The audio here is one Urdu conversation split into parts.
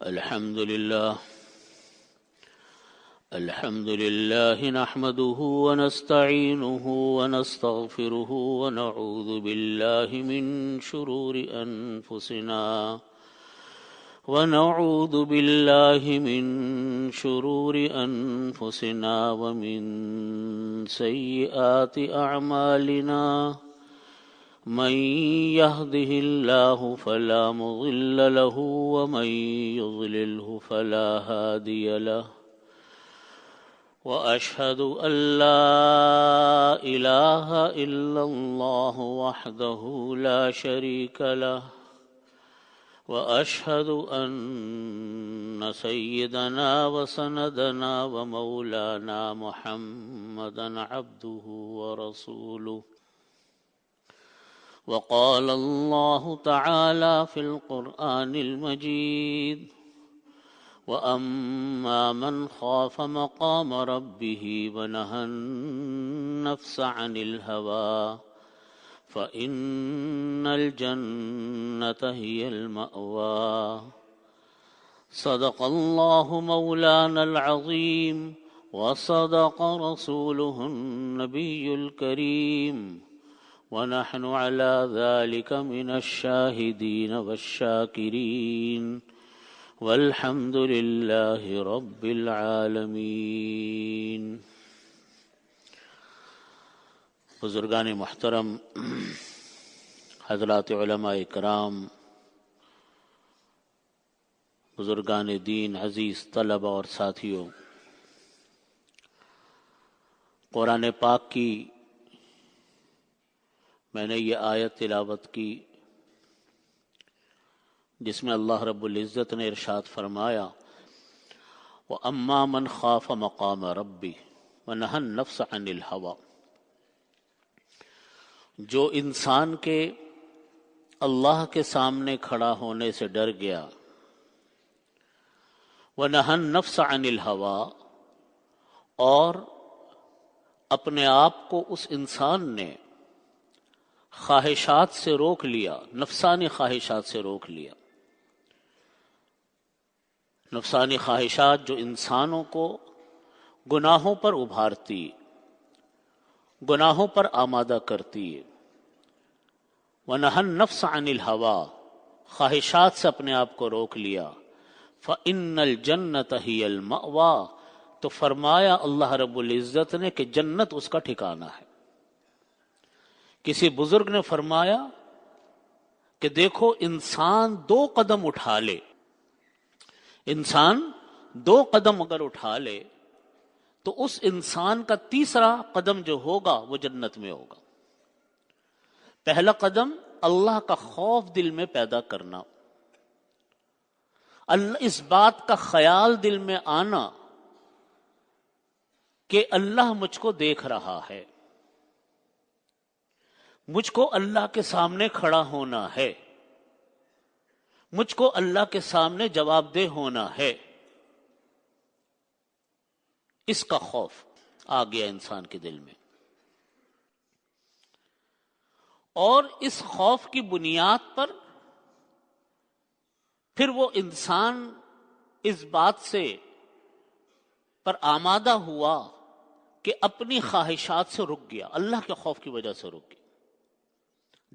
الحمد لله نحمده ونستعينه ونستغفره ونعوذ بالله من شرور أنفسنا ومن سيئات أعمالنا من يهده الله فلا مضل له ومن يضلله فلا هادي له وأشهد أن لا إله إلا الله وحده لا شريك له وأشهد أن سيدنا وسندنا ومولانا محمدا عبده ورسوله وقال الله تعالى في القرآن المجيد وأما من خاف مقام ربه ونهى النفس عن الهوى فإن الجنة هي المأوى صدق الله مولانا العظيم وصدق رسوله النبي الكريم ونحن على ذلك من الشاهدين والشاكرين والحمد لله رب العالمين۔ بزرگان محترم، حضرات علماء کرام، بزرگان دین، عزیز طلبہ اور ساتھیوں، قرآن پاک کی میں نے یہ آیت تلاوت کی جس میں اللہ رب العزت نے ارشاد فرمایا وَأَمَّا مَنْ خَافَ مَقَامَ رَبِّهِ وَنَهَى النَّفْسَ عَنِ الْهَوَىٰ، جو انسان کے اللہ کے سامنے کھڑا ہونے سے ڈر گیا، وَنَهَى النَّفْسَ عَنِ الْهَوَىٰ، اور اپنے آپ کو اس انسان نے خواہشات سے روک لیا، نفسانی خواہشات سے روک لیا۔ نفسانی خواہشات جو انسانوں کو گناہوں پر ابھارتی، گناہوں پر آمادہ کرتی ہے۔ وَنَهَى النَّفْسَ عَنِ الْهَوَىٰ، خواہشات سے اپنے آپ کو روک لیا۔ فَإِنَّ الْجَنَّةَ هِيَ الْمَأْوَىٰ، تو فرمایا اللہ رب العزت نے کہ جنت اس کا ٹھکانہ ہے۔ کسی بزرگ نے فرمایا کہ دیکھو، انسان دو قدم اٹھا لے، انسان دو قدم اگر اٹھا لے تو اس انسان کا تیسرا قدم جو ہوگا وہ جنت میں ہوگا۔ پہلا قدم اللہ کا خوف دل میں پیدا کرنا، اس بات کا خیال دل میں آنا کہ اللہ مجھ کو دیکھ رہا ہے، مجھ کو اللہ کے سامنے کھڑا ہونا ہے، مجھ کو اللہ کے سامنے جواب دہ ہونا ہے۔ اس کا خوف آ گیا انسان کے دل میں، اور اس خوف کی بنیاد پر پھر وہ انسان اس بات سے پر آمادہ ہوا کہ اپنی خواہشات سے رک گیا، اللہ کے خوف کی وجہ سے رک گیا۔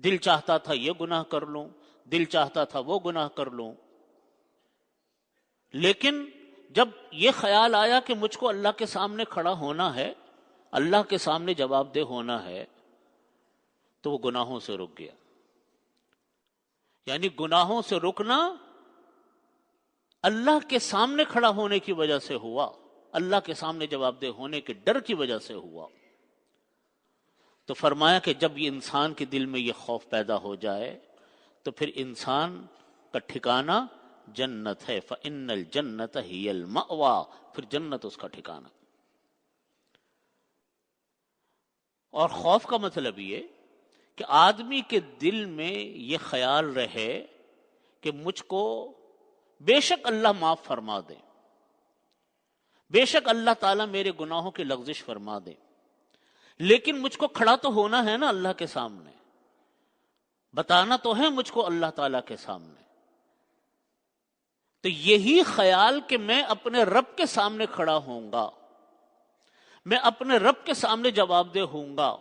دل چاہتا تھا یہ گناہ کر لوں، دل چاہتا تھا وہ گناہ کر لوں، لیکن جب یہ خیال آیا کہ مجھ کو اللہ کے سامنے کھڑا ہونا ہے، اللہ کے سامنے جواب دہ ہونا ہے، تو وہ گناہوں سے رک گیا۔ یعنی گناہوں سے رکنا اللہ کے سامنے کھڑا ہونے کی وجہ سے ہوا، اللہ کے سامنے جواب دہ ہونے کے ڈر کی وجہ سے ہوا۔ تو فرمایا کہ جب یہ انسان کے دل میں یہ خوف پیدا ہو جائے تو پھر انسان کا ٹھکانہ جنت ہے۔ فَإِنَّ الْجَنَّةَ هِيَ الْمَأْوَىٰ، پھر جنت اس کا ٹھکانہ۔ اور خوف کا مطلب یہ کہ آدمی کے دل میں یہ خیال رہے کہ مجھ کو بے شک اللہ معاف فرما دے، بے شک اللہ تعالیٰ میرے گناہوں کی لغزش فرما دے، لیکن مجھ کو کھڑا تو ہونا ہے نا اللہ کے سامنے، بتانا تو ہے مجھ کو اللہ تعالیٰ کے سامنے تو یہی خیال کہ میں اپنے رب کے سامنے کھڑا ہوں گا، میں اپنے رب کے سامنے جواب دہ ہوں گا،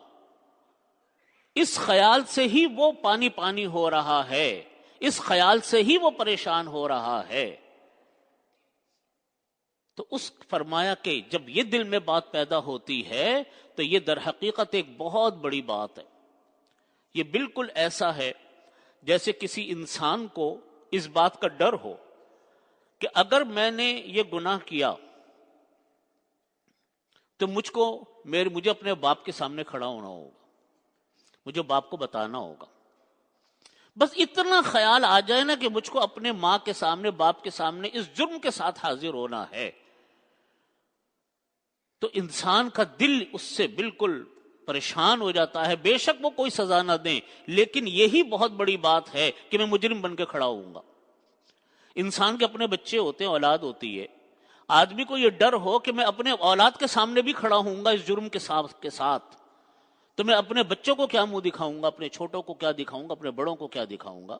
اس خیال سے ہی وہ پانی پانی ہو رہا ہے، اس خیال سے ہی وہ پریشان ہو رہا ہے۔ تو اس فرمایا کہ جب یہ دل میں بات پیدا ہوتی ہے تو یہ در حقیقت ایک بہت بڑی بات ہے۔ یہ بالکل ایسا ہے جیسے کسی انسان کو اس بات کا ڈر ہو کہ اگر میں نے یہ گناہ کیا تو مجھے اپنے باپ کے سامنے کھڑا ہونا ہوگا، مجھے باپ کو بتانا ہوگا۔ بس اتنا خیال آ جائے نا کہ مجھ کو اپنے ماں کے سامنے، باپ کے سامنے اس جرم کے ساتھ حاضر ہونا ہے، تو انسان کا دل اس سے بالکل پریشان ہو جاتا ہے۔ بے شک وہ کوئی سزا نہ دیں، لیکن یہی بہت بڑی بات ہے کہ میں مجرم بن کے کھڑا ہوں گا۔ انسان کے اپنے بچے ہوتے ہیں، اولاد ہوتی ہے، آدمی کو یہ ڈر ہو کہ میں اپنے اولاد کے سامنے بھی کھڑا ہوں گا اس جرم کے ساتھ، تو میں اپنے بچوں کو کیا منہ دکھاؤں گا، اپنے چھوٹوں کو کیا دکھاؤں گا، اپنے بڑوں کو کیا دکھاؤں گا۔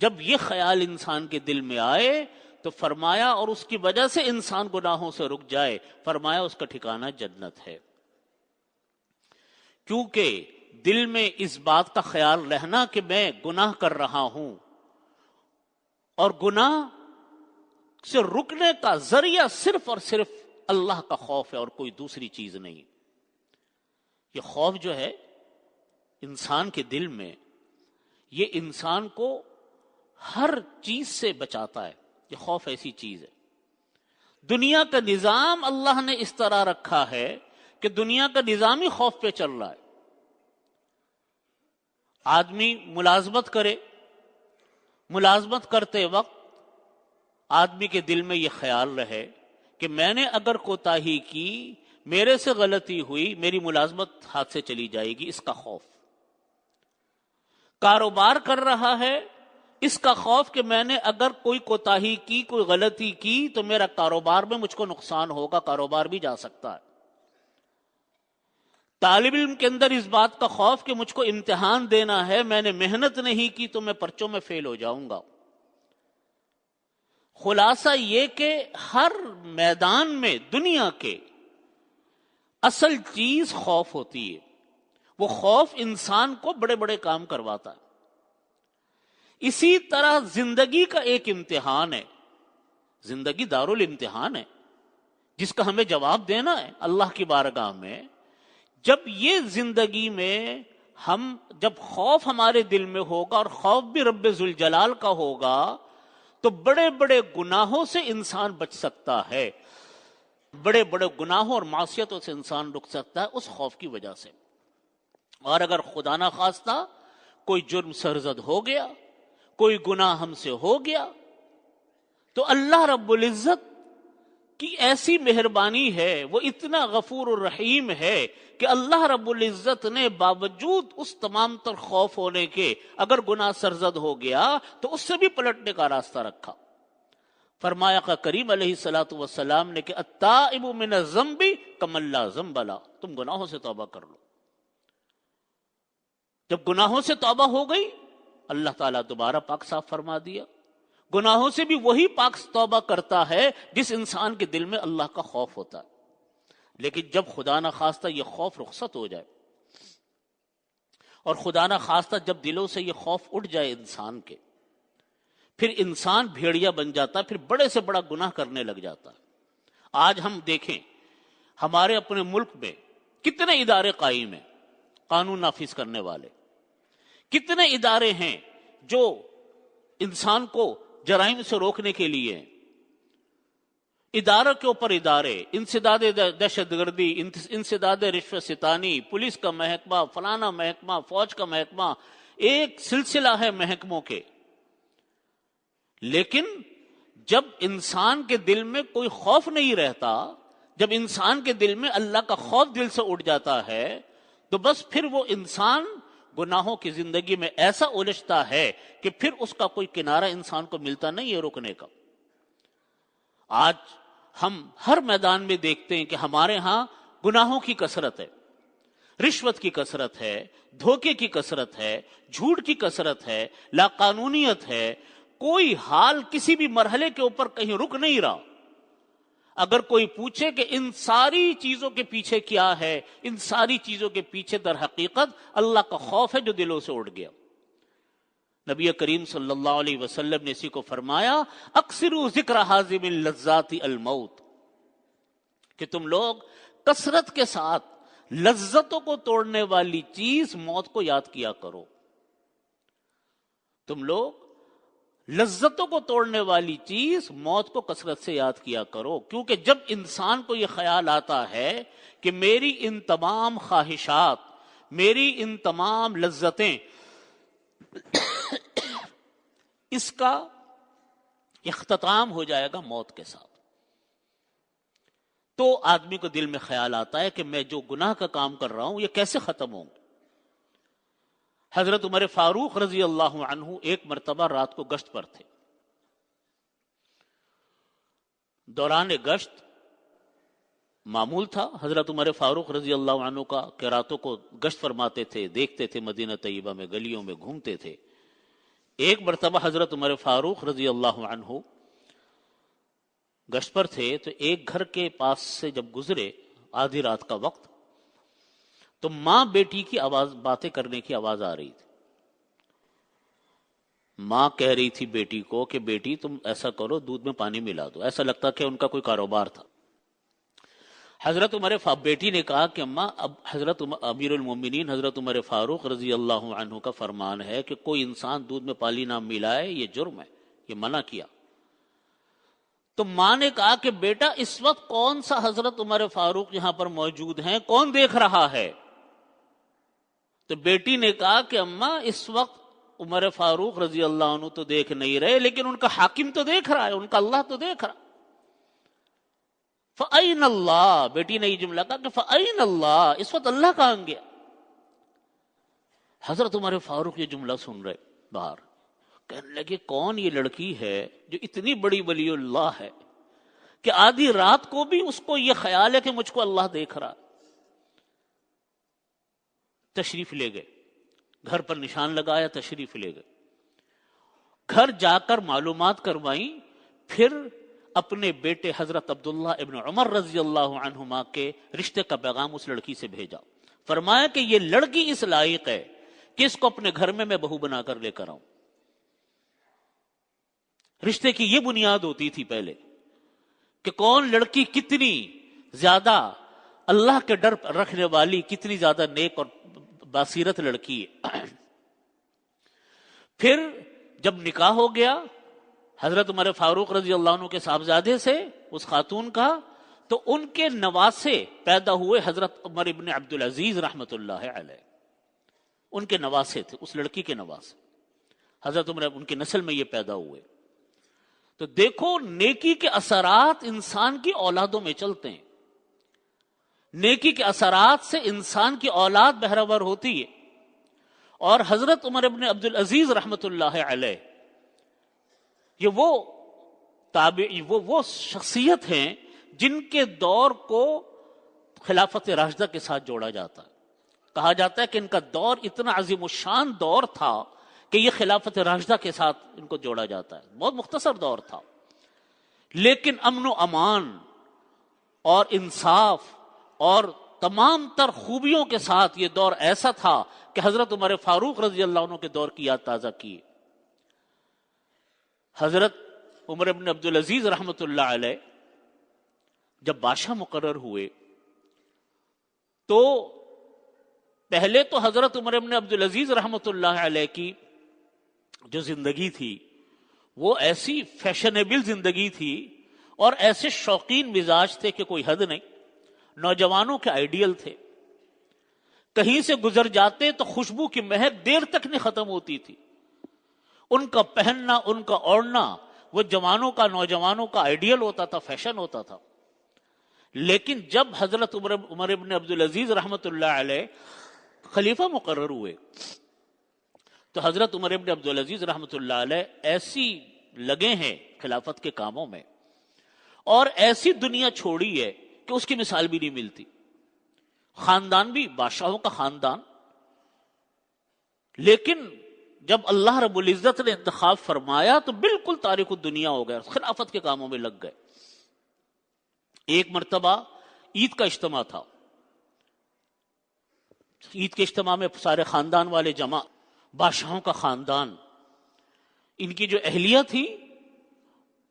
جب یہ خیال انسان کے دل میں آئے تو فرمایا، اور اس کی وجہ سے انسان گناہوں سے رک جائے، فرمایا اس کا ٹھکانہ جنت ہے۔ کیونکہ دل میں اس بات کا خیال رہنا کہ میں گناہ کر رہا ہوں، اور گناہ سے رکنے کا ذریعہ صرف اور صرف اللہ کا خوف ہے اور کوئی دوسری چیز نہیں۔ یہ خوف جو ہے انسان کے دل میں، یہ انسان کو ہر چیز سے بچاتا ہے۔ یہ خوف ایسی چیز ہے، دنیا کا نظام اللہ نے اس طرح رکھا ہے کہ دنیا کا نظام ہی خوف پہ چل رہا ہے۔ آدمی ملازمت کرے، ملازمت کرتے وقت آدمی کے دل میں یہ خیال رہے کہ میں نے اگر کوتاہی کی، میرے سے غلطی ہوئی، میری ملازمت ہاتھ سے چلی جائے گی، اس کا خوف۔ کاروبار کر رہا ہے، اس کا خوف کہ میں نے اگر کوئی کوتاہی کی، کوئی غلطی کی تو میرا کاروبار میں مجھ کو نقصان ہوگا، کاروبار بھی جا سکتا ہے۔ طالب علم کے اندر اس بات کا خوف کہ مجھ کو امتحان دینا ہے، میں نے محنت نہیں کی تو میں پرچوں میں فیل ہو جاؤں گا۔ خلاصہ یہ کہ ہر میدان میں دنیا کے اصل چیز خوف ہوتی ہے۔ وہ خوف انسان کو بڑے بڑے کام کرواتا ہے۔ اسی طرح زندگی کا ایک امتحان ہے، زندگی دارالامتحان ہے جس کا ہمیں جواب دینا ہے اللہ کی بارگاہ میں۔ جب یہ زندگی میں جب خوف ہمارے دل میں ہوگا، اور خوف بھی رب ذوالجلال کا ہوگا، تو بڑے بڑے گناہوں سے انسان بچ سکتا ہے، بڑے بڑے گناہوں اور معصیتوں سے انسان رک سکتا ہے اس خوف کی وجہ سے۔ اور اگر خدا نہ خواستہ کوئی جرم سرزد ہو گیا، کوئی گناہ ہم سے ہو گیا، تو اللہ رب العزت کی ایسی مہربانی ہے، وہ اتنا غفور الرحیم ہے کہ اللہ رب العزت نے باوجود اس تمام تر خوف ہونے کے اگر گناہ سرزد ہو گیا تو اس سے بھی پلٹنے کا راستہ رکھا۔ فرمایا کہ کریم علیہ الصلوۃ والسلام نے کہ التائب من الذنب کمن لا ذنب له، تم گناہوں سے توبہ کر لو۔ جب گناہوں سے توبہ ہو گئی، اللہ تعالیٰ دوبارہ پاک صاف فرما دیا۔ گناہوں سے بھی وہی پاک توبہ کرتا ہے جس انسان کے دل میں اللہ کا خوف ہوتا ہے۔ لیکن جب خدا نہ خواستہ یہ خوف رخصت ہو جائے، اور خدا نہ خواستہ جب دلوں سے یہ خوف اٹھ جائے انسان کے، پھر انسان بھیڑیا بن جاتا ہے، پھر بڑے سے بڑا گناہ کرنے لگ جاتا ہے۔ آج ہم دیکھیں ہمارے اپنے ملک میں کتنے ادارے قائم ہیں قانون نافذ کرنے والے، کتنے ادارے ہیں جو انسان کو جرائم سے روکنے کے لیے ہیں۔ اداروں کے اوپر ادارے، انسداد دہشت گردی، انسداد رشوت ستانی، پولیس کا محکمہ، فلانا محکمہ، فوج کا محکمہ، ایک سلسلہ ہے محکموں کے۔ لیکن جب انسان کے دل میں کوئی خوف نہیں رہتا، جب انسان کے دل میں اللہ کا خوف دل سے اٹھ جاتا ہے، تو بس پھر وہ انسان گناہوں کی زندگی میں ایسا الجھتا ہے کہ پھر اس کا کوئی کنارہ انسان کو ملتا نہیں ہے رکنے کا۔ آج ہم ہر میدان میں دیکھتے ہیں کہ ہمارے ہاں گناہوں کی کثرت ہے، رشوت کی کثرت ہے، دھوکے کی کثرت ہے، جھوٹ کی کثرت ہے، لاقانونیت ہے، کوئی حال کسی بھی مرحلے کے اوپر کہیں رک نہیں رہا. اگر کوئی پوچھے کہ ان ساری چیزوں کے پیچھے کیا ہے، ان ساری چیزوں کے پیچھے در حقیقت اللہ کا خوف ہے جو دلوں سے اٹھ گیا. نبی کریم صلی اللہ علیہ وسلم نے اسی کو فرمایا اکثروا ذکر حازم اللذات الموت، کہ تم لوگ کثرت کے ساتھ لذتوں کو توڑنے والی چیز موت کو یاد کیا کرو. تم لوگ لذتوں کو توڑنے والی چیز موت کو کثرت سے یاد کیا کرو، کیونکہ جب انسان کو یہ خیال آتا ہے کہ میری ان تمام خواہشات، میری ان تمام لذتیں، اس کا اختتام ہو جائے گا موت کے ساتھ، تو آدمی کو دل میں خیال آتا ہے کہ میں جو گناہ کا کام کر رہا ہوں یہ کیسے ختم ہوں. حضرت عمر فاروق رضی اللہ عنہ ایک مرتبہ رات کو گشت پر تھے. دوران گشت معمول تھا حضرت عمر فاروق رضی اللہ عنہ کا کہ راتوں کو گشت فرماتے تھے، دیکھتے تھے مدینہ طیبہ میں گلیوں میں گھومتے تھے. ایک مرتبہ حضرت عمر فاروق رضی اللہ عنہ گشت پر تھے تو ایک گھر کے پاس سے جب گزرے آدھی رات کا وقت، تو ماں بیٹی کی آواز، باتیں کرنے کی آواز آ رہی تھی. ماں کہہ رہی تھی بیٹی کو کہ بیٹی تم ایسا کرو دودھ میں پانی ملا دو. ایسا لگتا کہ ان کا کوئی کاروبار تھا. حضرت عمر بیٹی نے کہا کہ اماں اب حضرت امیر المومنین حضرت عمر فاروق رضی اللہ عنہ کا فرمان ہے کہ کوئی انسان دودھ میں پانی نہ ملائے، یہ جرم ہے، یہ منع کیا. تو ماں نے کہا کہ بیٹا اس وقت کون سا حضرت عمر فاروق یہاں پر موجود ہیں، کون دیکھ رہا ہے؟ تو بیٹی نے کہا کہ اماں اس وقت عمر فاروق رضی اللہ عنہ تو دیکھ نہیں رہے، لیکن ان کا حاکم تو دیکھ رہا ہے، ان کا اللہ تو دیکھ رہا. فَأَيْنَ اللَّهُ، بیٹی نے یہ جملہ کہا کہ فَأَيْنَ اللَّهُ، اس وقت اللہ کہاں گیا؟ حضرت عمر فاروق یہ جملہ سن رہے باہر، کہنے لگے کون یہ لڑکی ہے جو اتنی بڑی ولی اللہ ہے کہ آدھی رات کو بھی اس کو یہ خیال ہے کہ مجھ کو اللہ دیکھ رہا. تشریف لے گئے، گھر پر نشان لگایا، تشریف لے گئے. گھر جا کر معلومات کروائیں، پھر اپنے بیٹے حضرت عبداللہ ابن عمر رضی اللہ عنہما کے رشتے کا پیغام اس لڑکی سے بھیجا. فرمایا کہ یہ لڑکی اس لائق ہے کہ اس کو اپنے گھر میں بہو بنا کر لے کر آؤں. رشتے کی یہ بنیاد ہوتی تھی پہلے کہ کون لڑکی کتنی زیادہ اللہ کے ڈر رکھنے والی، کتنی زیادہ نیک اور بصیرت لڑکی ہے. پھر جب نکاح ہو گیا حضرت عمر فاروق رضی اللہ عنہ کے صاحبزادے سے اس خاتون کا، تو ان کے نواسے پیدا ہوئے حضرت عمر ابن عبدالعزیز رحمت اللہ علیہ. ان کے نواسے تھے، اس لڑکی کے نواسے حضرت عمر، ان کی نسل میں یہ پیدا ہوئے. تو دیکھو نیکی کے اثرات انسان کی اولادوں میں چلتے ہیں، نیکی کے اثرات سے انسان کی اولاد بہرور ہوتی ہے. اور حضرت عمر ابن عبدالعزیز رحمت اللہ علیہ یہ وہ شخصیت ہیں جن کے دور کو خلافت راشدہ کے ساتھ جوڑا جاتا ہے. کہا جاتا ہے کہ ان کا دور اتنا عظیم الشان دور تھا کہ یہ خلافت راشدہ کے ساتھ ان کو جوڑا جاتا ہے. بہت مختصر دور تھا، لیکن امن و امان اور انصاف اور تمام تر خوبیوں کے ساتھ یہ دور ایسا تھا کہ حضرت عمر فاروق رضی اللہ عنہ کے دور کی یاد تازہ کی. حضرت عمر بن عبدالعزیز رحمت اللہ علیہ جب بادشاہ مقرر ہوئے تو پہلے تو حضرت عمر بن عبدالعزیز رحمت اللہ علیہ کی جو زندگی تھی وہ ایسی فیشنیبل زندگی تھی اور ایسے شوقین مزاج تھے کہ کوئی حد نہیں. نوجوانوں کے آئیڈیل تھے، کہیں سے گزر جاتے تو خوشبو کی مہک دیر تک نہیں ختم ہوتی تھی. ان کا پہننا، ان کا اوڑھنا وہ جوانوں کا، نوجوانوں کا آئیڈیل ہوتا تھا، فیشن ہوتا تھا. لیکن جب حضرت عمر ابن عبدالعزیز رحمت اللہ علیہ خلیفہ مقرر ہوئے تو حضرت عمر ابن عبدالعزیز رحمت اللہ علیہ ایسی لگے ہیں خلافت کے کاموں میں اور ایسی دنیا چھوڑی ہے کہ اس کی مثال بھی نہیں ملتی. خاندان بھی بادشاہوں کا خاندان، لیکن جب اللہ رب العزت نے انتخاب فرمایا تو بالکل تاریخ الدنیا ہو گیا، خلافت کے کاموں میں لگ گئے۔ ایک مرتبہ عید کا اجتماع تھا، عید کے اجتماع میں سارے خاندان والے جمع، بادشاہوں کا خاندان، ان کی جو اہلیہ تھی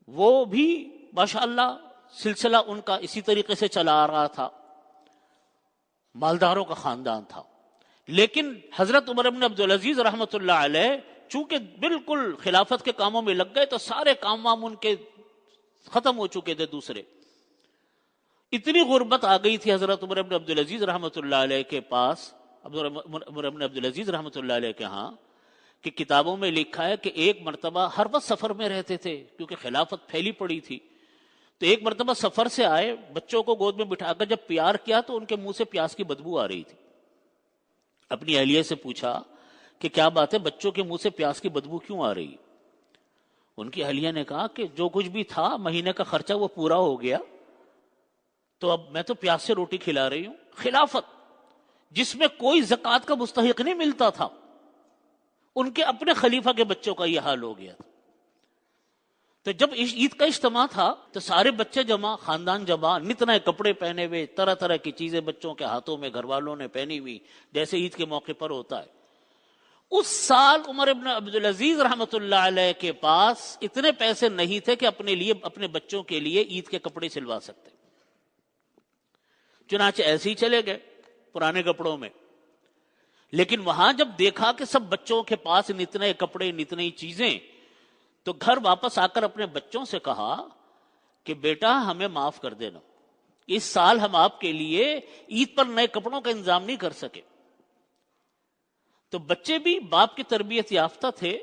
وہ بھی ماشاءاللہ سلسلہ ان کا اسی طریقے سے چلا آ رہا تھا، مالداروں کا خاندان تھا۔ لیکن حضرت عمر بن عبدالعزیز رحمۃ اللہ علیہ چونکہ بالکل خلافت کے کاموں میں لگ گئے تو سارے کام وام ان کے ختم ہو چکے تھے دوسرے۔ اتنی غربت آ گئی تھی حضرت عمر بن عبدالعزیز رحمۃ اللہ علیہ کے پاس، عمر بن عبدالعزیز رحمۃ اللہ علیہ کے ہاں، کہ کتابوں میں لکھا ہے کہ ایک مرتبہ ہر وقت سفر میں رہتے تھے کیونکہ خلافت پھیلی پڑی تھی، تو ایک مرتبہ سفر سے آئے، بچوں کو گود میں بٹھا کر جب پیار کیا تو ان کے منہ سے پیاز کی بدبو آ رہی تھی۔ اپنی اہلیہ سے پوچھا کہ کیا بات ہے، بچوں کے منہ سے پیاز کی بدبو کیوں آ رہی؟ ان کی اہلیہ نے کہا کہ جو کچھ بھی تھا مہینے کا خرچہ وہ پورا ہو گیا، تو اب میں تو پیاز سے روٹی کھلا رہی ہوں۔ خلافت جس میں کوئی زکوٰۃ کا مستحق نہیں ملتا تھا، ان کے اپنے خلیفہ کے بچوں کا یہ حال ہو گیا تھا۔ تو جب عید کا اجتماع تھا تو سارے بچے جمع، خاندان جمع، نت نئے کپڑے پہنے ہوئے، طرح طرح کی چیزیں بچوں کے ہاتھوں میں گھر والوں نے پہنی ہوئی، جیسے عید کے موقع پر ہوتا ہے۔ اس سال عمر ابن عبدالعزیز رحمۃ اللہ علیہ کے پاس اتنے پیسے نہیں تھے کہ اپنے لیے، اپنے بچوں کے لیے عید کے کپڑے سلوا سکتے، چنانچہ ایسے ہی چلے گئے پرانے کپڑوں میں۔ لیکن وہاں جب دیکھا کہ سب بچوں کے پاس نت نئے کپڑے، نت نئی چیزیں، تو گھر واپس آ کر اپنے بچوں سے کہا کہ بیٹا ہمیں معاف کر دینا، اس سال ہم آپ کے لیے عید پر نئے کپڑوں کا انتظام نہیں کر سکے۔ تو بچے بھی باپ کی تربیت یافتہ تھے،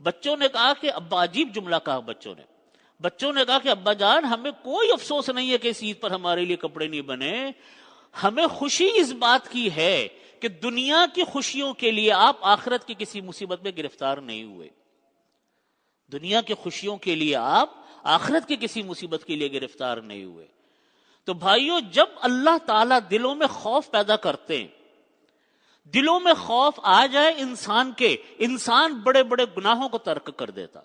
بچوں نے کہا کہ ابا، عجیب جملہ کہا بچوں نے کہا کہ ابا جان ہمیں کوئی افسوس نہیں ہے کہ اس عید پر ہمارے لیے کپڑے نہیں بنے، ہمیں خوشی اس بات کی ہے کہ دنیا کی خوشیوں کے لیے آپ آخرت کی کسی مصیبت میں گرفتار نہیں ہوئے، دنیا کی خوشیوں کے لیے آپ آخرت کی کسی مصیبت کے لیے گرفتار نہیں ہوئے۔ تو بھائیو، جب اللہ تعالیٰ دلوں میں خوف پیدا کرتے ہیں، دلوں میں خوف آ جائے انسان کے، انسان بڑے بڑے گناہوں کو ترک کر دیتا۔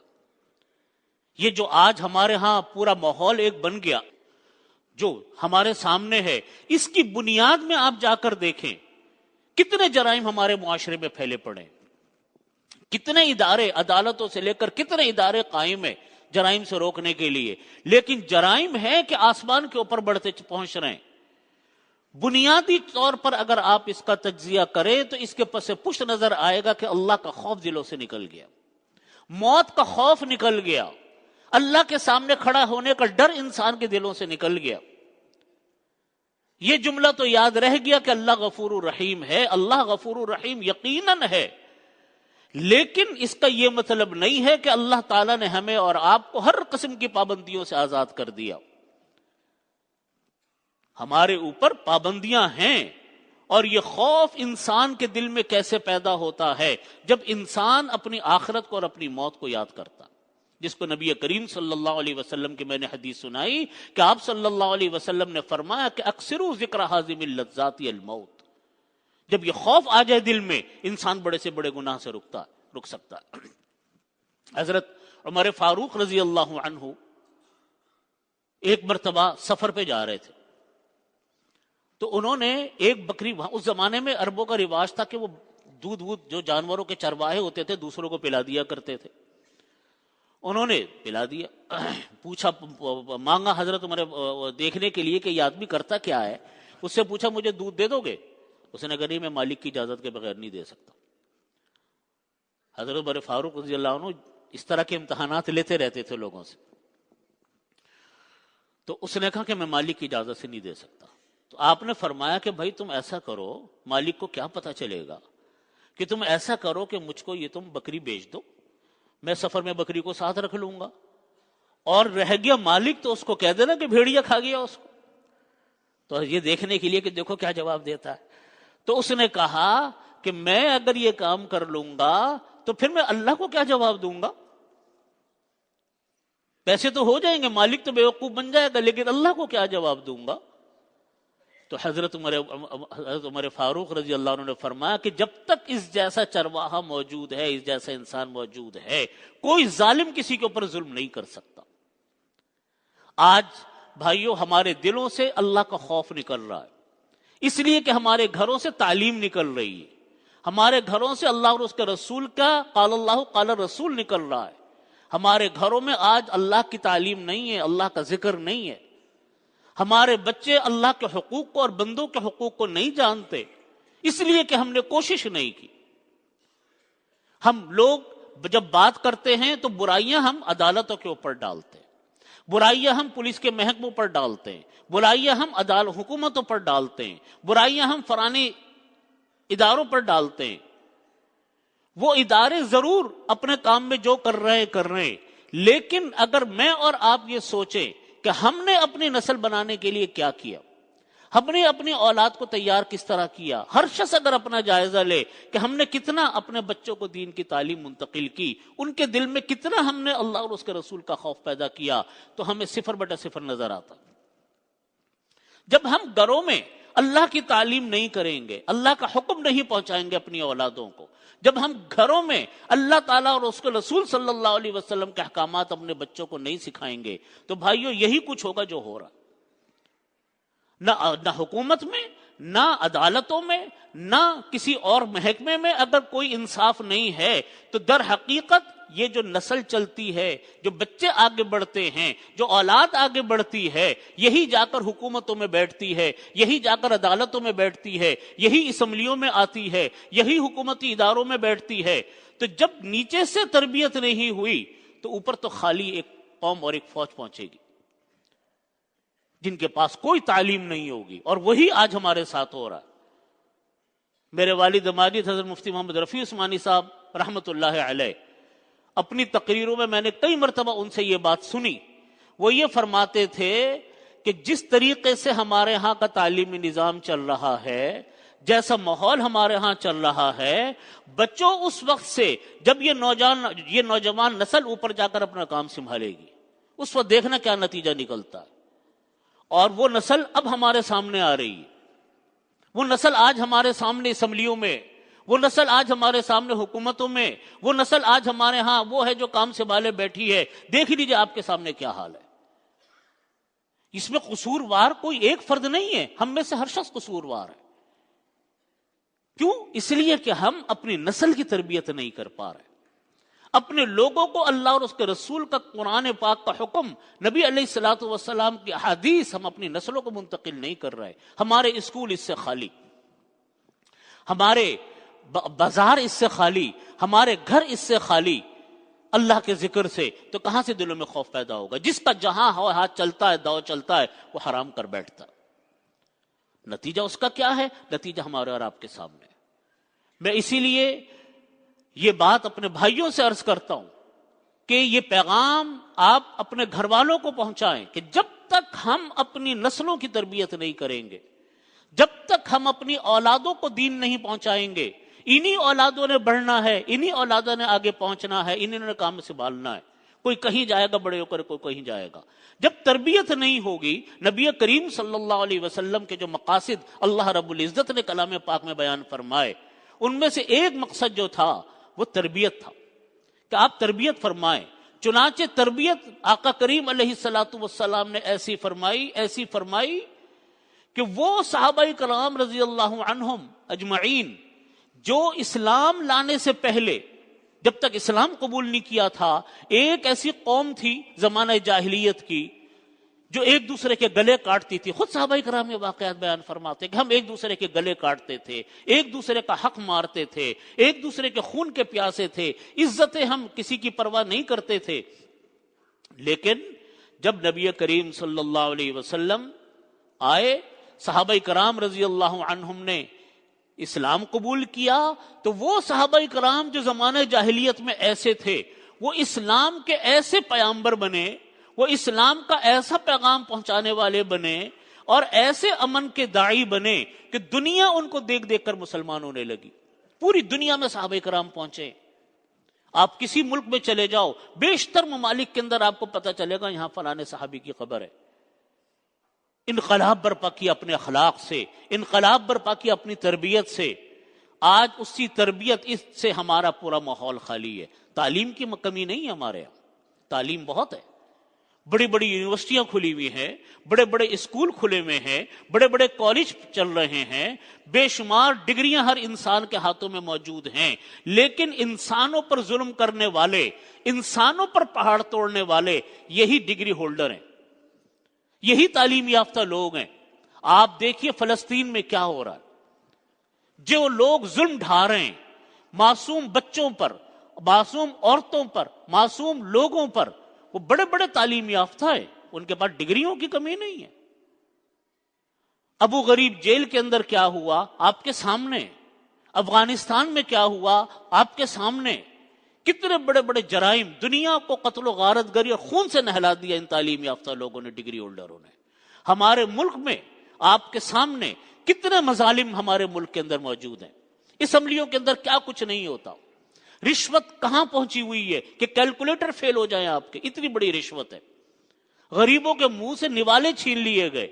یہ جو آج ہمارے ہاں پورا ماحول ایک بن گیا جو ہمارے سامنے ہے، اس کی بنیاد میں آپ جا کر دیکھیں کتنے جرائم ہمارے معاشرے میں پھیلے پڑے، کتنے ادارے، عدالتوں سے لے کر کتنے ادارے قائم ہیں جرائم سے روکنے کے لیے، لیکن جرائم ہے کہ آسمان کے اوپر بڑھتے پہنچ رہے ہیں۔ بنیادی طور پر اگر آپ اس کا تجزیہ کریں تو اس کے پس پشت نظر آئے گا کہ اللہ کا خوف دلوں سے نکل گیا، موت کا خوف نکل گیا، اللہ کے سامنے کھڑا ہونے کا ڈر انسان کے دلوں سے نکل گیا۔ یہ جملہ تو یاد رہ گیا کہ اللہ غفور الرحیم ہے، اللہ غفور الرحیم یقیناً ہے، لیکن اس کا یہ مطلب نہیں ہے کہ اللہ تعالیٰ نے ہمیں اور آپ کو ہر قسم کی پابندیوں سے آزاد کر دیا۔ ہمارے اوپر پابندیاں ہیں، اور یہ خوف انسان کے دل میں کیسے پیدا ہوتا ہے؟ جب انسان اپنی آخرت کو اور اپنی موت کو یاد کرتا، جس کو نبی کریم صلی اللہ علیہ وسلم کی میں نے حدیث سنائی کہ آپ صلی اللہ علیہ وسلم نے فرمایا کہ اکثروا ذکر حازم اللذات الموت۔ جب یہ خوف آ جائے دل میں، انسان بڑے سے بڑے گناہ سے رک سکتا ہے۔ حضرت عمر فاروق رضی اللہ عنہ ایک مرتبہ سفر پہ جا رہے تھے، تو انہوں نے ایک بکری، اس زمانے میں عربوں کا رواج تھا کہ وہ دودھ جو جانوروں کے چرواہے ہوتے تھے دوسروں کو پلا دیا کرتے تھے، انہوں نے پلا دیا۔ پوچھا، مانگا حضرت عمر دیکھنے کے لیے کہ یہ آدمی کرتا کیا ہے، اس سے پوچھا مجھے دودھ دے دو گے؟ اس نے کہا نہیں، میں مالک کی اجازت کے بغیر نہیں دے سکتا۔ حضرت عمر فاروق رضی اللہ عنہ اس طرح کے امتحانات لیتے رہتے تھے لوگوں سے، تو اس نے کہا کہ میں مالک کی اجازت سے نہیں دے سکتا۔ تو آپ نے فرمایا کہ بھائی تم ایسا کرو، مالک کو کیا پتا چلے گا، کہ تم ایسا کرو کہ مجھ کو یہ تم بکری بیچ دو، میں سفر میں بکری کو ساتھ رکھ لوں گا، اور رہ گیا مالک تو اس کو کہہ دینا کہ بھیڑیا کھا گیا اس کو۔ تو یہ دیکھنے کے لیے کہ دیکھو کیا جواب دیتا ہے۔ تو اس نے کہا کہ میں اگر یہ کام کر لوں گا تو پھر میں اللہ کو کیا جواب دوں گا؟ پیسے تو ہو جائیں گے، مالک تو بیوقوف بن جائے گا، لیکن اللہ کو کیا جواب دوں گا؟ تو حضرت عمر فاروق رضی اللہ عنہ نے فرمایا کہ جب تک اس جیسا چرواہا موجود ہے، اس جیسا انسان موجود ہے، کوئی ظالم کسی کے اوپر ظلم نہیں کر سکتا۔ آج بھائیوں ہمارے دلوں سے اللہ کا خوف نکل رہا ہے، اس لیے کہ ہمارے گھروں سے تعلیم نکل رہی ہے، ہمارے گھروں سے اللہ اور اس کے رسول کا قال اللہ قال رسول نکل رہا ہے۔ ہمارے گھروں میں آج اللہ کی تعلیم نہیں ہے، اللہ کا ذکر نہیں ہے، ہمارے بچے اللہ کے حقوق کو اور بندوں کے حقوق کو نہیں جانتے، اس لیے کہ ہم نے کوشش نہیں کی۔ ہم لوگ جب بات کرتے ہیں تو برائیاں ہم عدالتوں کے اوپر ڈالتے ہیں، برائیاں ہم پولیس کے محکموں پر ڈالتے ہیں، برائیاں ہم حکومتوں پر ڈالتے ہیں، برائیاں ہم فلانی اداروں پر ڈالتے ہیں۔ وہ ادارے ضرور اپنے کام میں جو کر رہے ہیں، لیکن اگر میں اور آپ یہ سوچیں کہ ہم نے اپنی نسل بنانے کے لیے کیا کیا، ہم نے اپنی اولاد کو تیار کس طرح کیا، ہر شخص اگر اپنا جائزہ لے کہ ہم نے کتنا اپنے بچوں کو دین کی تعلیم منتقل کی، ان کے دل میں کتنا ہم نے اللہ اور اس کے رسول کا خوف پیدا کیا، تو ہمیں 0/0 نظر آتا۔ جب ہم گھروں میں اللہ کی تعلیم نہیں کریں گے، اللہ کا حکم نہیں پہنچائیں گے اپنی اولادوں کو، جب ہم گھروں میں اللہ تعالیٰ اور اس کے رسول صلی اللہ علیہ وسلم کے احکامات اپنے بچوں کو نہیں سکھائیں گے، تو بھائیو یہی کچھ ہوگا جو ہو رہا۔ نہ حکومت میں، نہ عدالتوں میں، نہ کسی اور محکمے میں اگر کوئی انصاف نہیں ہے، تو در حقیقت یہ جو نسل چلتی ہے، جو بچے آگے بڑھتے ہیں، جو اولاد آگے بڑھتی ہے، یہی جا کر حکومتوں میں بیٹھتی ہے، یہی جا کر عدالتوں میں بیٹھتی ہے، یہی اسمبلیوں میں آتی ہے، یہی حکومتی اداروں میں بیٹھتی ہے۔ تو جب نیچے سے تربیت نہیں ہوئی تو اوپر تو خالی ایک قوم اور ایک فوج پہنچے گی جن کے پاس کوئی تعلیم نہیں ہوگی، اور وہی آج ہمارے ساتھ ہو رہا ہے۔ میرے والد ماجد حضرت مفتی محمد رفیع عثمانی صاحب رحمت اللہ علیہ، اپنی تقریروں میں میں نے کئی مرتبہ ان سے یہ بات سنی، وہ یہ فرماتے تھے کہ جس طریقے سے ہمارے ہاں کا تعلیمی نظام چل رہا ہے، جیسا ماحول ہمارے ہاں چل رہا ہے، بچوں اس وقت سے جب یہ نوجوان نسل اوپر جا کر اپنا کام سنبھالے گی، اس وقت دیکھنا کیا نتیجہ نکلتا ہے۔ اور وہ نسل اب ہمارے سامنے آ رہی ہے، وہ نسل آج ہمارے سامنے اسمبلیوں میں، وہ نسل آج ہمارے سامنے حکومتوں میں، وہ نسل آج ہمارے ہاں وہ ہے جو کام سنبھالے بیٹھی ہے۔ دیکھ لیجیے آپ کے سامنے کیا حال ہے۔ اس میں قصوروار کوئی ایک فرد نہیں ہے، ہم میں سے ہر شخص قصوروار ہے۔ کیوں؟ اس لیے کہ ہم اپنی نسل کی تربیت نہیں کر پا رہے، اپنے لوگوں کو اللہ اور اس کے رسول کا قرآن پاک کا حکم، نبی علیہ الصلوۃ والسلام کی احادیث ہم اپنی نسلوں کو منتقل نہیں کر رہے۔ ہمارے اسکول اس سے خالی، ہمارے بازار اس سے خالی، ہمارے گھر اس سے خالی اللہ کے ذکر سے، تو کہاں سے دلوں میں خوف پیدا ہوگا؟ جس کا جہاں ہاتھ چلتا ہے، داؤ چلتا ہے، وہ حرام کر بیٹھتا۔ نتیجہ اس کا کیا ہے؟ نتیجہ ہمارے اور آپ کے سامنے۔ میں اسی لیے یہ بات اپنے بھائیوں سے عرض کرتا ہوں کہ یہ پیغام آپ اپنے گھر والوں کو پہنچائیں کہ جب تک ہم اپنی نسلوں کی تربیت نہیں کریں گے، جب تک ہم اپنی اولادوں کو دین نہیں پہنچائیں گے، انہی اولادوں نے بڑھنا ہے، انہی اولادوں نے آگے پہنچنا ہے، انہی نے کام سنبھالنا ہے۔ کوئی کہیں جائے گا بڑے ہو کر، کوئی کہیں جائے گا۔ جب تربیت نہیں ہوگی، نبی کریم صلی اللہ علیہ وسلم کے جو مقاصد اللہ رب العزت نے کلام پاک میں بیان فرمائے، ان میں سے ایک مقصد جو تھا وہ تربیت تھا کہ آپ تربیت فرمائیں۔ چنانچہ تربیت آقا کریم علیہ الصلوۃ والسلام نے ایسی فرمائی کہ وہ صحابہ کرام رضی اللہ عنہم اجمعین جو اسلام لانے سے پہلے، جب تک اسلام قبول نہیں کیا تھا، ایک ایسی قوم تھی زمانہ جاہلیت کی جو ایک دوسرے کے گلے کاٹتی تھی۔ خود صحابہ کرام یہ واقعات بیان فرماتے کہ ہم ایک دوسرے کے گلے کاٹتے تھے، ایک دوسرے کا حق مارتے تھے، ایک دوسرے کے خون کے پیاسے تھے، عزتیں ہم کسی کی پرواہ نہیں کرتے تھے۔ لیکن جب نبی کریم صلی اللہ علیہ وسلم آئے، صحابہ کرام رضی اللہ عنہم نے اسلام قبول کیا، تو وہ صحابہ کرام جو زمانہ جاہلیت میں ایسے تھے، وہ اسلام کے ایسے پیامبر بنے، وہ اسلام کا ایسا پیغام پہنچانے والے بنے اور ایسے امن کے داعی بنے کہ دنیا ان کو دیکھ دیکھ کر مسلمان ہونے لگی۔ پوری دنیا میں صحابہ کرام پہنچے۔ آپ کسی ملک میں چلے جاؤ، بیشتر ممالک کے اندر آپ کو پتہ چلے گا یہاں فلانے صحابی کی خبر ہے۔ انقلاب برپا کیا اپنے اخلاق سے، انقلاب برپا کیا اپنی تربیت سے. آج اسی تربیت اس سے ہمارا پورا ماحول خالی ہے. تعلیم کی کمی نہیں ہے ہمارے یہاں، تعلیم بہت ہے. بڑی بڑی یونیورسٹیاں کھلی ہوئی ہیں، بڑے بڑے اسکول کھلے ہوئے ہیں، بڑے بڑے کالج چل رہے ہیں، بے شمار ڈگریاں ہر انسان کے ہاتھوں میں موجود ہیں. لیکن انسانوں پر ظلم کرنے والے، انسانوں پر پہاڑ توڑنے والے یہی ڈگری ہولڈر ہیں، یہی تعلیم یافتہ لوگ ہیں. آپ دیکھیے فلسطین میں کیا ہو رہا ہے. جو لوگ ظلم ڈھا رہے ہیں معصوم بچوں پر، معصوم عورتوں پر، معصوم لوگوں پر، وہ بڑے بڑے تعلیم یافتہ ہیں، ان کے پاس ڈگریوں کی کمی نہیں ہے. ابو غریب جیل کے اندر کیا ہوا آپ کے سامنے، افغانستان میں کیا ہوا آپ کے سامنے. کتنے بڑے بڑے جرائم، دنیا کو قتل و غارت گری اور خون سے نہلا دیا ان تعلیم یافتہ لوگوں نے، ڈگری ہولڈروں نے. ہمارے ملک میں آپ کے سامنے کتنے مظالم ہمارے ملک کے اندر موجود ہیں. اسمبلیوں کے اندر کیا کچھ نہیں ہوتا. رشوت کہاں پہنچی ہوئی ہے کہ کیلکولیٹر فیل ہو جائیں آپ کے، اتنی بڑی رشوت ہے. غریبوں کے منہ سے نوالے چھین لیے گئے.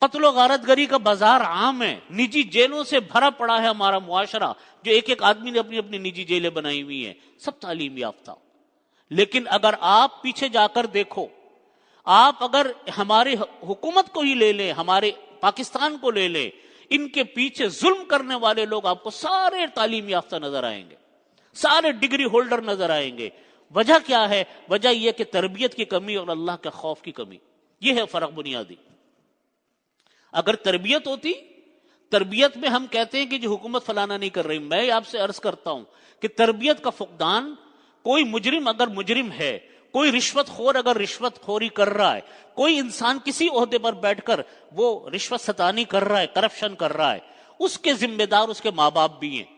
قتل و غارت گری کا بازار عام ہے. نجی جیلوں سے بھرا پڑا ہے ہمارا معاشرہ، جو ایک ایک آدمی نے اپنی اپنی نجی جیلیں بنائی ہوئی ہیں، سب تعلیم یافتہ. لیکن اگر آپ پیچھے جا کر دیکھو، آپ اگر ہماری حکومت کو ہی لے لیں، ہمارے پاکستان کو لے لیں، ان کے پیچھے ظلم کرنے والے لوگ آپ کو سارے تعلیم یافتہ نظر آئیں گے، سارے ڈگری ہولڈر نظر آئیں گے. وجہ کیا ہے؟ وجہ یہ کہ تربیت کی کمی اور اللہ کے خوف کی کمی. یہ ہے فرق بنیادی. اگر تربیت ہوتی، تربیت میں ہم کہتے ہیں کہ جو حکومت فلانا نہیں کر رہی. میں آپ سے عرض کرتا ہوں کہ تربیت کا فقدان، کوئی مجرم اگر مجرم ہے، کوئی رشوت خور اگر رشوت خوری کر رہا ہے، کوئی انسان کسی عہدے پر بیٹھ کر وہ رشوت ستانی کر رہا ہے، کرپشن کر رہا ہے، اس کے ذمہ دار اس کے ماں باپ بھی ہیں،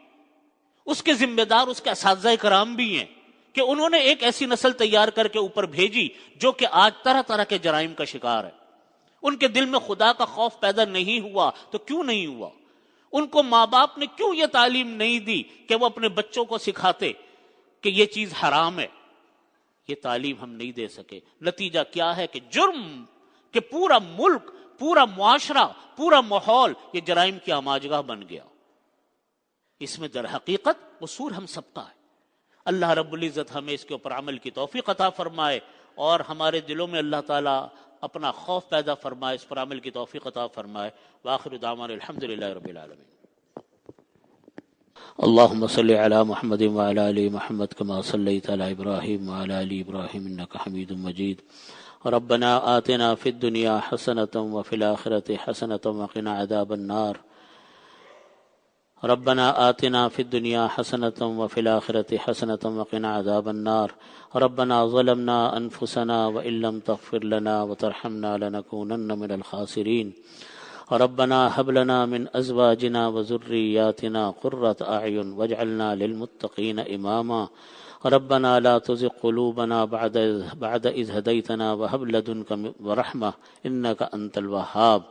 اس کے ذمہ دار اس کے اساتذہ کرام بھی ہیں کہ انہوں نے ایک ایسی نسل تیار کر کے اوپر بھیجی جو کہ آج طرح طرح کے جرائم کا شکار ہے. ان کے دل میں خدا کا خوف پیدا نہیں ہوا تو کیوں نہیں ہوا؟ ان کو ماں باپ نے کیوں یہ تعلیم نہیں دی کہ وہ اپنے بچوں کو سکھاتے کہ یہ چیز حرام ہے؟ یہ تعلیم ہم نہیں دے سکے. نتیجہ کیا ہے کہ جرم کہ پورا ملک، پورا معاشرہ، پورا ماحول یہ جرائم کی آماجگاہ بن گیا. اس میں در حقیقت قصور ہم سب کا ہے. اللہ رب العزت ہمیں اس کے اوپر عمل کی توفیق عطا فرمائے اور ہمارے دلوں میں اللہ تعالیٰ اپنا خوف پیدا فرمائے، اس پر عمل کی توفیق عطا فرمائے. وآخر دعوانا الحمدللہ رب العالمین. اللهم صل على محمد وعلى آل محمد كما صليت على إبراهيم وعلى آل إبراهيم إنك حميد مجيد. ربنا آتنا في الدنيا حسنة وفي الآخرة حسنة وقنا عذاب النار. ربنا آتنا في الدنيا حسنة وفي الآخرة حسنة وقنا عذاب النار. ربنا ظلمنا أنفسنا وإن لم تغفر لنا وترحمنا لنكونن من الخاسرين. ربنا هب لنا من أزواجنا وذرياتنا قرة أعين واجعلنا للمتقين إماما. ربنا لا تزغ قلوبنا بعد إذ هديتنا وهب لدنك ورحمة إنك أنت الوهاب.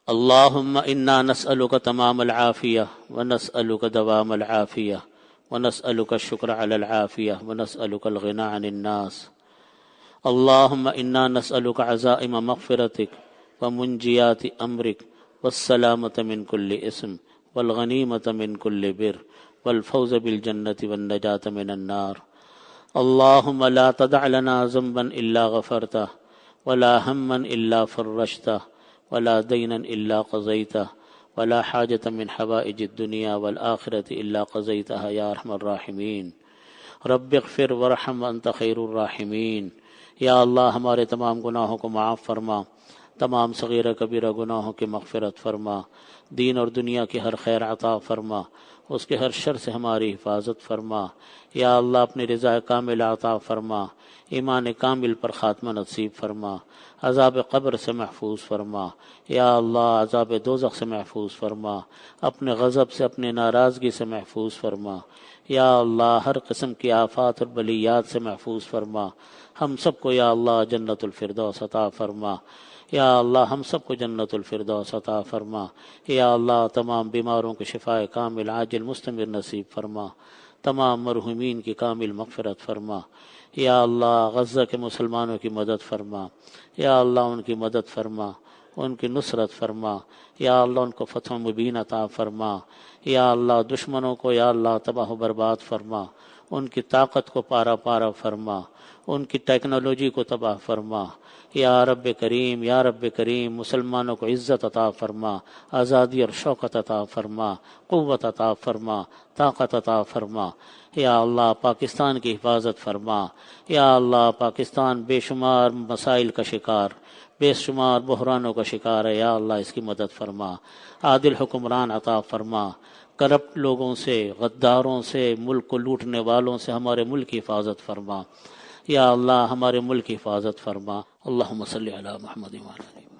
اللهم إنا نسألك تمام العافية ونسألك دوام العافية ونسألك الشكر على العافية ونسألك الغنى عن الناس. اللهم إنا نسألك عزائم مغفرتك ومنجيات أمرك والسلامة من كل إثم والغنيمة من كل بر والفوز بالجنة والنجاة من النار. اللهم لا تدع لنا ذنبا إلا غفرته ولا هما إلا فرجته ولا دينا إلا قضيته ولا حاجة من حوائج الدنيا والآخرة إلا قضيتها يا أرحم الراحمين. رب اغفر وارحم وأنت خير الراحمين. یا اللہ ہمارے تمام گناہوں کو معاف فرما، تمام صغیرہ کبیرہ گناہوں کی مغفرت فرما، دین اور دنیا کی ہر خیر عطا فرما، اس کے ہر شر سے ہماری حفاظت فرما. یا اللہ اپنی رضا کامل عطا فرما، ایمان کامل پر خاتمہ نصیب فرما، عذاب قبر سے محفوظ فرما. یا اللہ عذاب دوزخ سے محفوظ فرما، اپنے غضب سے، اپنے ناراضگی سے محفوظ فرما. یا اللہ ہر قسم کی آفات اور بلیات سے محفوظ فرما. ہم سب کو یا اللہ جنت الفردوس عطا فرما. یا اللہ ہم سب کو جنت الفردوس عطا فرما. یا اللہ تمام بیماروں کو شفاء کامل عاجل مستمر نصیب فرما. تمام مرحومین کی کامل مغفرت فرما۔ یا اللہ غزہ کے مسلمانوں کی مدد فرما، یا اللہ ان کی مدد فرما، ان کی نصرت فرما، یا اللہ ان کو فتح مبین عطا فرما، یا اللہ دشمنوں کو یا اللہ تباہ و برباد فرما، ان کی طاقت کو پارا پارا فرما، ان کی ٹیکنالوجی کو تباہ فرما۔ یا رب کریم، یا رب کریم، مسلمانوں کو عزت عطا فرما، آزادی اور شوکت عطا فرما، قوت عطا فرما، طاقت عطا فرما۔ یا اللہ پاکستان کی حفاظت فرما۔ یا اللہ پاکستان بے شمار مسائل کا شکار، بے شمار بحرانوں کا شکار ہے، یا اللہ اس کی مدد فرما۔ عادل حکمران عطا فرما، کرپٹ لوگوں سے، غداروں سے، ملک کو لوٹنے والوں سے ہمارے ملک کی حفاظت فرما۔ یا اللہ ہمارے ملک کی حفاظت فرما۔ اللہم صلی علی محمد وعلی آلہ